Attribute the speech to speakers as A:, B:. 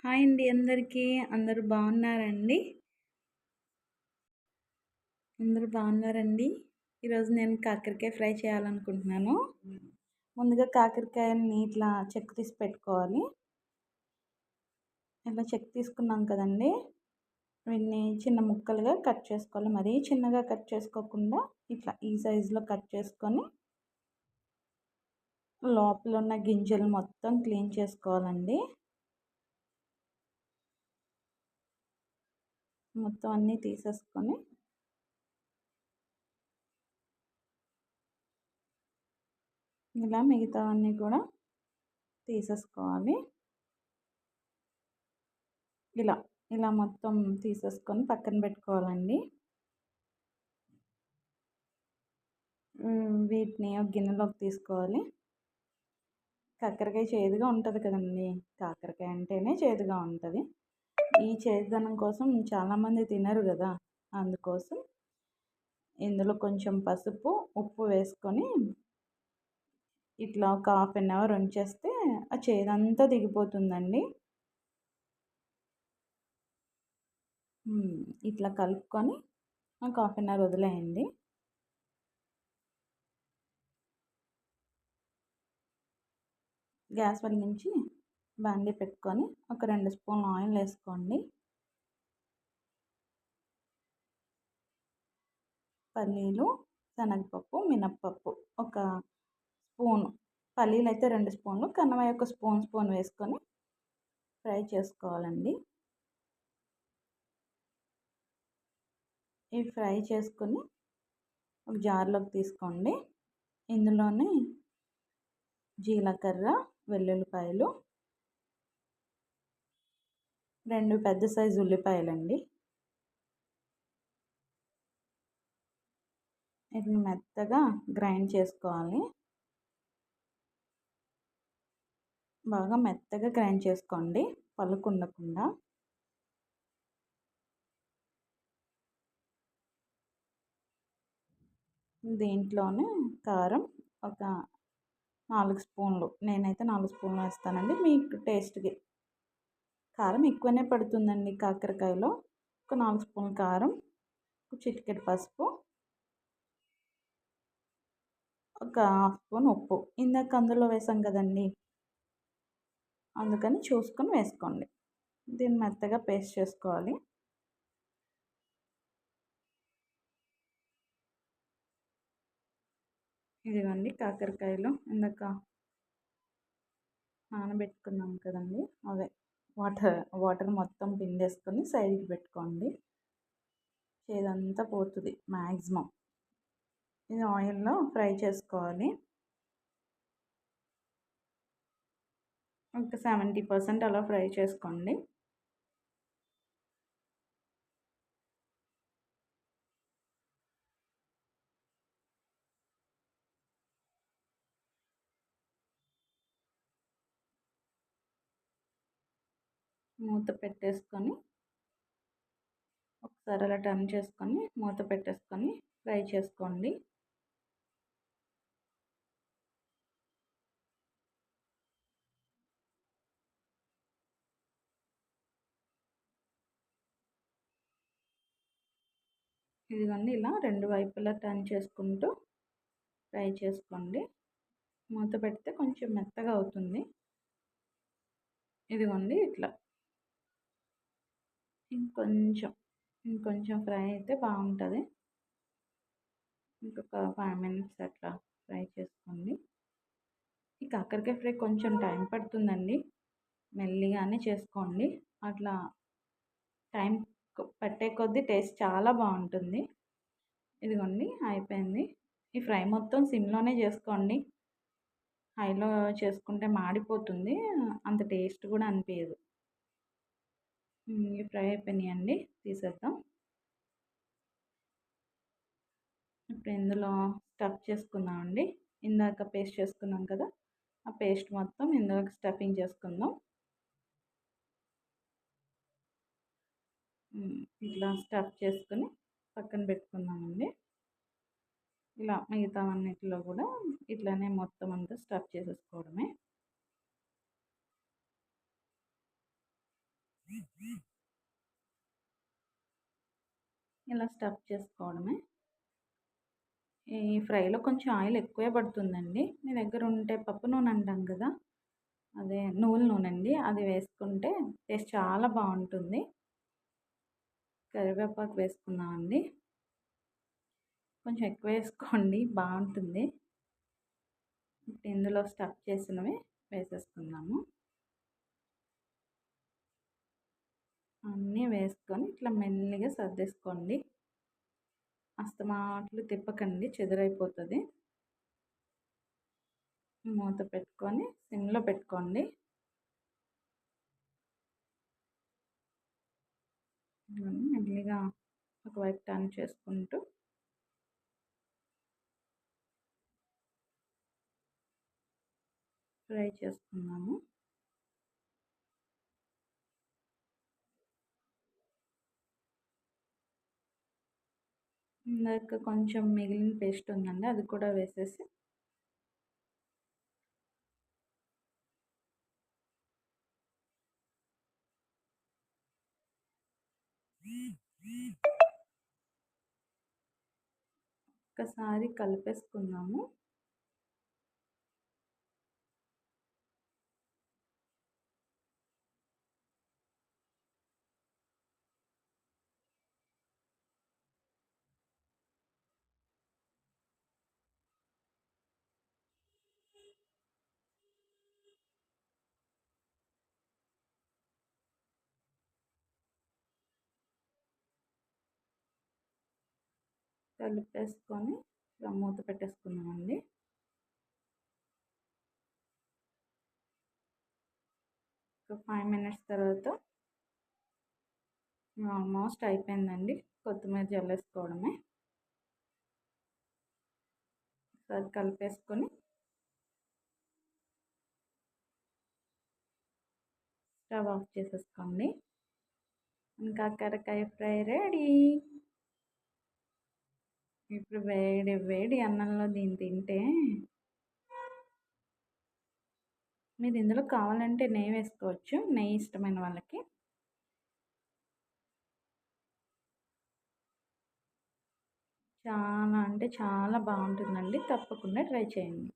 A: Hi అండి అందరికీ. అందరూ బాగున్నారండి? అందరూ బాగున్నారండి? ఈరోజు నేను కాకరకాయ ఫ్రై చేయాలనుకుంటున్నాను. ముందుగా కాకరకాయలని ఇట్లా చెక్కు తీసి పెట్టుకోవాలి. ఇలా చెక్కు తీసుకున్నాం కదండీ! వీటిని చిన్న ముక్కలుగా కట్ చేసుకోవాలి. మరీ చిన్నగా కట్ చేసుకోకుండా ఇట్లా ఈ సైజులో కట్ చేసుకొని లోపల ఉన్న గింజలు మొత్తం క్లీన్ చేసుకోవాలండి. మొత్తం అన్నీ తీసేసుకొని ఇలా మిగతావన్నీ కూడా తీసేసుకోవాలి. ఇలా మొత్తం తీసేసుకొని పక్కన పెట్టుకోవాలండి. వీటిని ఒక గిన్నెలోకి తీసుకోవాలి. కాకరకాయ చేదుగా ఉంటుంది కదండి! కాకరకాయ అంటేనే చేదుగా ఉంటుంది. ఈ చేదుదనం కోసం చాలామంది తినరు కదా! అందుకోసం ఇందులో కొంచెం పసుపు, ఉప్పు వేసుకొని ఇట్లా ఒక హాఫ్ అన్ అవర్ ఉంచేస్తే ఆ చేదంతా దిగిపోతుందండి. ఇట్లా కలుపుకొని ఒక హాఫ్ అన్ అవర్ వదిలేయండి. గ్యాస్ వెలిగించి బాండీ పెట్టుకొని ఒక 2 స్పూన్లు ఆయిల్ వేసుకోండి. పల్లీలు, శనగపప్పు, మినప్పప్పు ఒక స్పూను, పల్లీలు అయితే 2 స్పూన్లు, కన్నమయ్య ఒక స్పూన్ వేసుకొని ఫ్రై చేసుకోవాలండి. ఇవి ఫ్రై చేసుకొని ఒక జార్లోకి తీసుకోండి. ఇందులోనే జీలకర్ర, వెల్లుల్లిపాయలు, 2 పెద్ద సైజు ఉల్లిపాయలండి. వీటిని మెత్తగా గ్రైండ్ చేసుకోవాలి. బాగా మెత్తగా గ్రైండ్ చేసుకోండి, పలుకు ఉండకుండా. దీంట్లోనే కారం ఒక 4 స్పూన్లు, నేనైతే 4 స్పూన్లు వేస్తానండి. మీకు టేస్ట్కి కారం ఎక్కువనే పడుతుందండి కాకరకాయలో. ఒక 4 స్పూన్ల కారం, చిటికెడు పసుపు, ఒక హాఫ్ స్పూన్ ఉప్పు. ఇందాక అందులో వేసాం కదండి, అందుకని చూసుకొని వేసుకోండి. దీన్ని మెత్తగా పేస్ట్ చేసుకోవాలి. ఇదిగోండి కాకరకాయలు ఇందాక నానబెట్టుకున్నాం కదండి, అవే వాటర్ మొత్తం పిండేసుకొని సైడ్కి పెట్టుకోండి. చేదంతా పోతుంది మ్యాక్సిమం. ఇది ఆయిల్లో ఫ్రై చేసుకోవాలి. ఒక 70% అలా ఫ్రై చేసుకోండి. మూత పెట్టేసుకొని ఒకసారి అలా టర్న్ చేసుకొని మూత పెట్టేసుకొని ఫ్రై చేసుకోండి. ఇదిగోండి ఇలా 2 వైపులా టర్న్ చేసుకుంటూ ఫ్రై చేసుకోండి. మూత పెడితే కొంచెం మెత్తగా అవుతుంది. ఇదిగోండి ఇట్లా ఇంకొంచెం ఫ్రై అయితే బాగుంటుంది. ఇంకొక 5 మినిట్స్ అట్లా ఫ్రై చేసుకోండి. ఈ కాకరకాయ ఫ్రై కొంచెం టైం పడుతుందండి, మెల్లిగానే చేసుకోండి. అట్లా టైం పట్టే కొద్దీ టేస్ట్ చాలా బాగుంటుంది. ఇదిగోండి అయిపోయింది. ఈ ఫ్రై మొత్తం సిమ్లోనే చేసుకోండి. హైలో చేసుకుంటే మాడిపోతుంది, అంత టేస్ట్ కూడా అనిపించదు. ఫ్రై అయిపోయినాయండి, తీసేద్దాం. ఇప్పుడు ఇందులో స్టఫ్ చేసుకుందామండి. ఇందాక పేస్ట్ చేసుకున్నాం కదా, ఆ పేస్ట్ మొత్తం ఇందులోకి స్టఫింగ్ చేసుకుందాం. ఇట్లా స్టఫ్ చేసుకొని పక్కన పెట్టుకుందామండి. ఇలా మిగతావన్నిటిలో కూడా ఇట్లానే మొత్తం అంతా స్టఫ్ చేసేసుకోవడమే. ఇలా స్టఫ్ చేసుకోవడమే. ఈ ఫ్రైలో కొంచెం ఆయిల్ ఎక్కువే పడుతుందండి. మీ దగ్గర ఉంటే పప్పు నూనె అంటాం కదా! అదే నువ్వుల నూనె అండి. అది వేసుకుంటే టేస్ట్ చాలా బావుంటుంది. కరివేపాకు వేసుకున్నామండి. కొంచెం ఎక్కువ వేసుకోండి బావుంటుంది. ఇందులో స్టఫ్ చేసినవి వేసేసుకుందాము. అన్నీ వేసుకొని ఇట్లా మెల్లిగా సర్దేసుకోండి. అస్తమాట్లు తిప్పకండి, చెదురైపోతది. మూత పెట్టుకొని సిమ్‌లో పెట్టుకోండి. మెల్లిగా ఒకవైపు టర్న్ చేసుకుంటూ ఫ్రై చేసుకుందాము. ఇందాక కొంచెం మిగిలిన పేస్ట్ ఉందండి, అది కూడా వేసేసి ఒక్కసారి కలిపేసుకుందాము. కలిపేసుకొని ఇలా మూత పెట్టేసుకుందామండి. ఒక 5 మినిట్స్ తర్వాత ఆల్మోస్ట్ అయిపోయిందండి. కొత్తిమీర జల్లేసుకోవడమే. ఒకసారి కలిపేసుకొని స్టవ్ ఆఫ్ చేసేసుకోండి. కాకరకాయ ఫ్రై రెడీ. ఇప్పుడు వేడి వేడి అన్నంలో దీన్ని తింటే, మీరు ఇందులో కావాలంటే నెయ్యి వేసుకోవచ్చు, నెయ్యి ఇష్టమైన వాళ్ళకి. చాలా అంటే చాలా బాగుంటుందండి. తప్పకుండా ట్రై చేయండి.